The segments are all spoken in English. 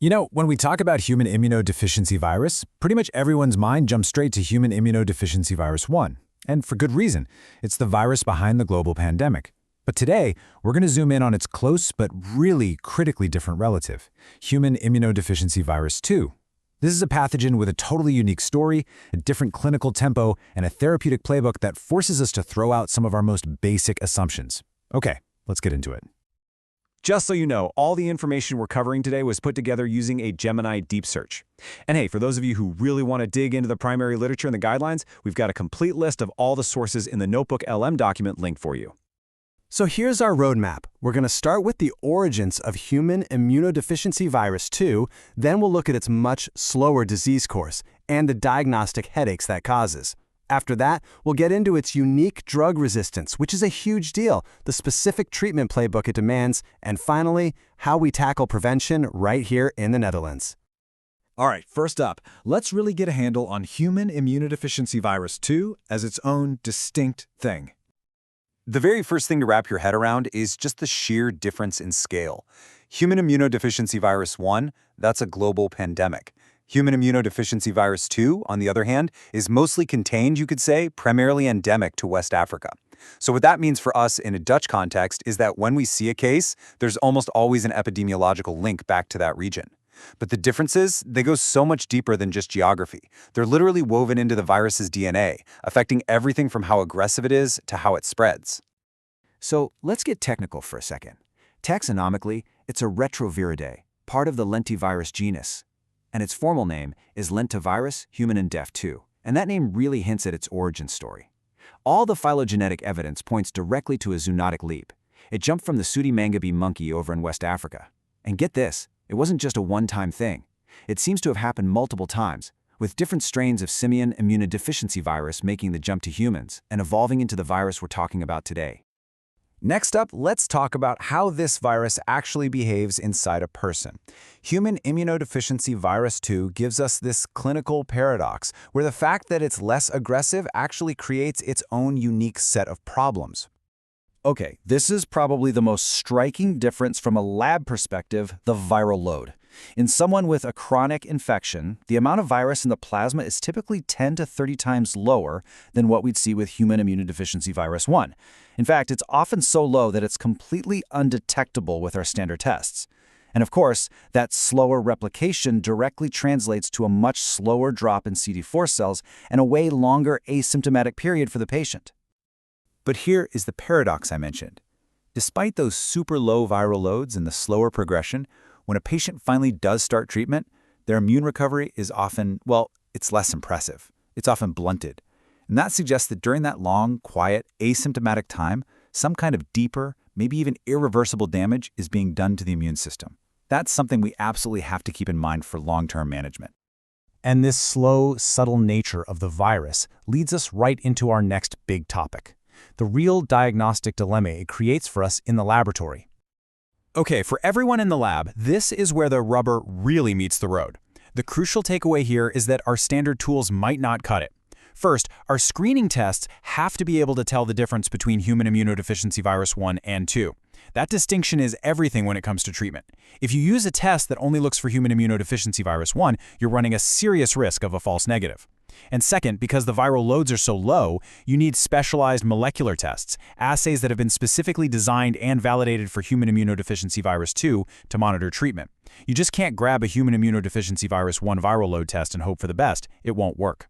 You know, when we talk about human immunodeficiency virus, pretty much everyone's mind jumps straight to human immunodeficiency virus 1. And for good reason. It's the virus behind the global pandemic. But today, we're going to zoom in on its close but really critically different relative, human immunodeficiency virus 2. This is a pathogen with a totally unique story, a different clinical tempo, and a therapeutic playbook that forces us to throw out some of our most basic assumptions. Okay, let's get into it. Just so you know, all the information we're covering today was put together using a Gemini deep search. And hey, for those of you who really want to dig into the primary literature and the guidelines, we've got a complete list of all the sources in the Notebook LM document linked for you. So here's our roadmap. We're going to start with the origins of human immunodeficiency virus 2, then we'll look at its much slower disease course and the diagnostic headaches that causes. After that, we'll get into its unique drug resistance, which is a huge deal, the specific treatment playbook it demands, and finally, how we tackle prevention right here in the Netherlands. All right, first up, let's really get a handle on human immunodeficiency virus 2 as its own distinct thing. The very first thing to wrap your head around is just the sheer difference in scale. Human immunodeficiency virus 1, that's a global pandemic. Human immunodeficiency virus 2, on the other hand, is mostly contained, you could say, primarily endemic to West Africa. So what that means for us in a Dutch context is that when we see a case, there's almost always an epidemiological link back to that region. But the differences, they go so much deeper than just geography. They're literally woven into the virus's DNA, affecting everything from how aggressive it is to how it spreads. So let's get technical for a second. Taxonomically, it's a Retroviridae, part of the lentivirus genus. And its formal name is lentivirus humanindef2, and that name really hints at its origin story. All the phylogenetic evidence points directly to a zoonotic leap. It jumped from the Sudi-Mangabe monkey over in West Africa. And get this, it wasn't just a one-time thing. It seems to have happened multiple times, with different strains of simian immunodeficiency virus making the jump to humans and evolving into the virus we're talking about today. Next up, let's talk about how this virus actually behaves inside a person. Human immunodeficiency virus 2 gives us this clinical paradox, where the fact that it's less aggressive actually creates its own unique set of problems. Okay, this is probably the most striking difference from a lab perspective, the viral load. In someone with a chronic infection, the amount of virus in the plasma is typically 10 to 30 times lower than what we'd see with human immunodeficiency virus 1. In fact, it's often so low that it's completely undetectable with our standard tests. And of course, that slower replication directly translates to a much slower drop in CD4 cells and a way longer asymptomatic period for the patient. But here is the paradox I mentioned. Despite those super low viral loads and the slower progression, when a patient finally does start treatment, their immune recovery is often, well, it's less impressive. It's often blunted. And that suggests that during that long, quiet, asymptomatic time, some kind of deeper, maybe even irreversible damage is being done to the immune system. That's something we absolutely have to keep in mind for long-term management. And this slow, subtle nature of the virus leads us right into our next big topic, the real diagnostic dilemma it creates for us in the laboratory. Okay, for everyone in the lab, this is where the rubber really meets the road. The crucial takeaway here is that our standard tools might not cut it. First, our screening tests have to be able to tell the difference between human immunodeficiency virus 1 and 2. That distinction is everything when it comes to treatment. If you use a test that only looks for human immunodeficiency virus 1, you're running a serious risk of a false negative. And second, because the viral loads are so low, you need specialized molecular tests, assays that have been specifically designed and validated for human immunodeficiency virus 2 to monitor treatment. You just can't grab a human immunodeficiency virus 1 viral load test and hope for the best. It won't work.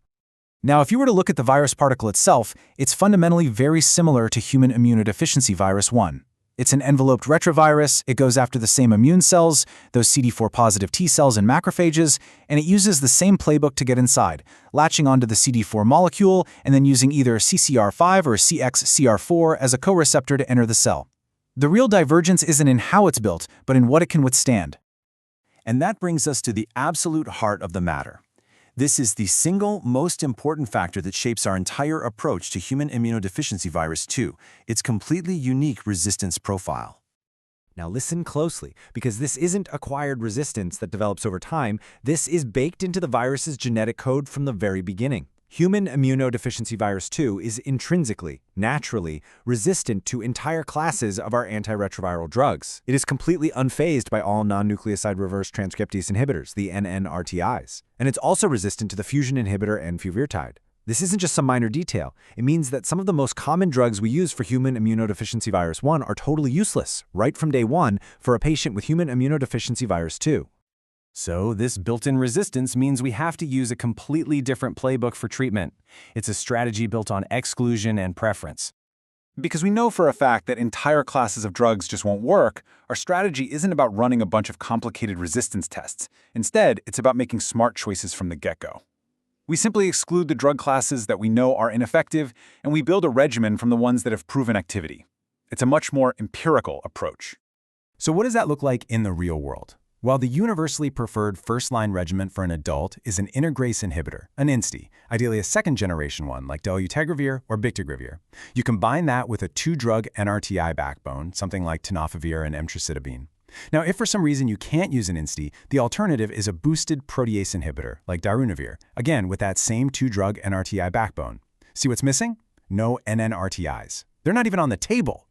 Now, if you were to look at the virus particle itself, it's fundamentally very similar to human immunodeficiency virus 1. It's an enveloped retrovirus, it goes after the same immune cells, those CD4-positive T cells and macrophages, and it uses the same playbook to get inside, latching onto the CD4 molecule and then using either CCR5 or CXCR4 as a co-receptor to enter the cell. The real divergence isn't in how it's built, but in what it can withstand. And that brings us to the absolute heart of the matter. This is the single most important factor that shapes our entire approach to human immunodeficiency virus 2, its completely unique resistance profile. Now listen closely, because this isn't acquired resistance that develops over time. This is baked into the virus's genetic code from the very beginning. Human immunodeficiency virus 2 is intrinsically, naturally, resistant to entire classes of our antiretroviral drugs. It is completely unfazed by all non-nucleoside reverse transcriptase inhibitors, the NNRTIs. And it's also resistant to the fusion inhibitor enfuvirtide. This isn't just some minor detail. It means that some of the most common drugs we use for human immunodeficiency virus 1 are totally useless, right from day one, for a patient with human immunodeficiency virus 2. So this built-in resistance means we have to use a completely different playbook for treatment. It's a strategy built on exclusion and preference. Because we know for a fact that entire classes of drugs just won't work, our strategy isn't about running a bunch of complicated resistance tests. Instead, it's about making smart choices from the get-go. We simply exclude the drug classes that we know are ineffective, and we build a regimen from the ones that have proven activity. It's a much more empirical approach. So what does that look like in the real world? Well, the universally preferred first-line regimen for an adult is an integrase inhibitor, an INSTI, ideally a second-generation one like dolutegravir or bictegravir. You combine that with a 2-drug NRTI backbone, something like tenofovir and emtricitabine. Now, if for some reason you can't use an INSTI, the alternative is a boosted protease inhibitor like darunavir, again with that same 2-drug NRTI backbone. See what's missing? No NNRTIs. They're not even on the table.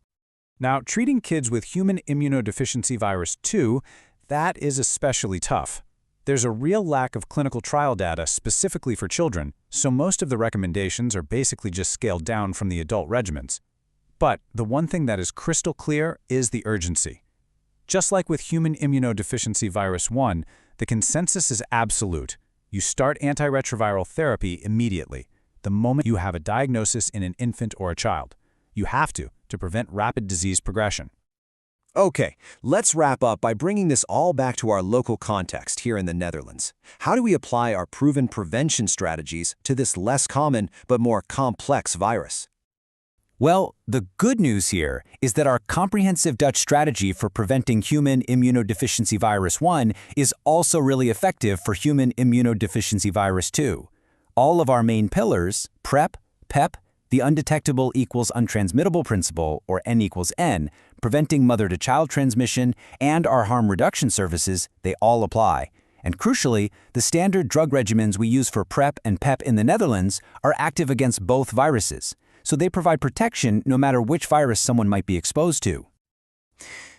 Now, treating kids with human immunodeficiency virus 2, that is especially tough. There's a real lack of clinical trial data specifically for children, so most of the recommendations are basically just scaled down from the adult regimens. But the one thing that is crystal clear is the urgency. Just like with human immunodeficiency virus 1, the consensus is absolute. You start antiretroviral therapy immediately, the moment you have a diagnosis in an infant or a child. You have to prevent rapid disease progression. Okay, let's wrap up by bringing this all back to our local context here in the Netherlands. How do we apply our proven prevention strategies to this less common but more complex virus? Well, the good news here is that our comprehensive Dutch strategy for preventing human immunodeficiency virus 1 is also really effective for human immunodeficiency virus 2. All of our main pillars, PrEP, PEP, the undetectable equals untransmittable principle, or N equals N, preventing mother-to-child transmission, and our harm reduction services, they all apply. And crucially, the standard drug regimens we use for PrEP and PEP in the Netherlands are active against both viruses, so they provide protection no matter which virus someone might be exposed to.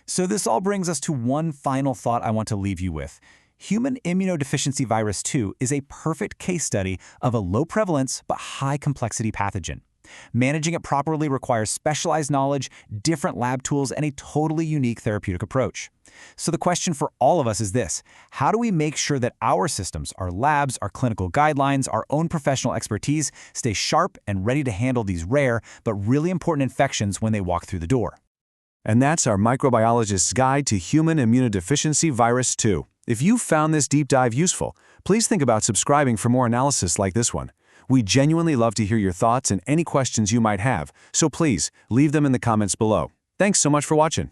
So this all brings us to one final thought I want to leave you with. Human immunodeficiency virus 2 is a perfect case study of a low-prevalence but high-complexity pathogen. Managing it properly requires specialized knowledge, different lab tools, and a totally unique therapeutic approach. So the question for all of us is this: how do we make sure that our systems, our labs, our clinical guidelines, our own professional expertise stay sharp and ready to handle these rare but really important infections when they walk through the door? And that's our microbiologist's guide to human immunodeficiency virus 2. If you found this deep dive useful, please think about subscribing for more analysis like this one. We genuinely love to hear your thoughts and any questions you might have, so please leave them in the comments below. Thanks so much for watching.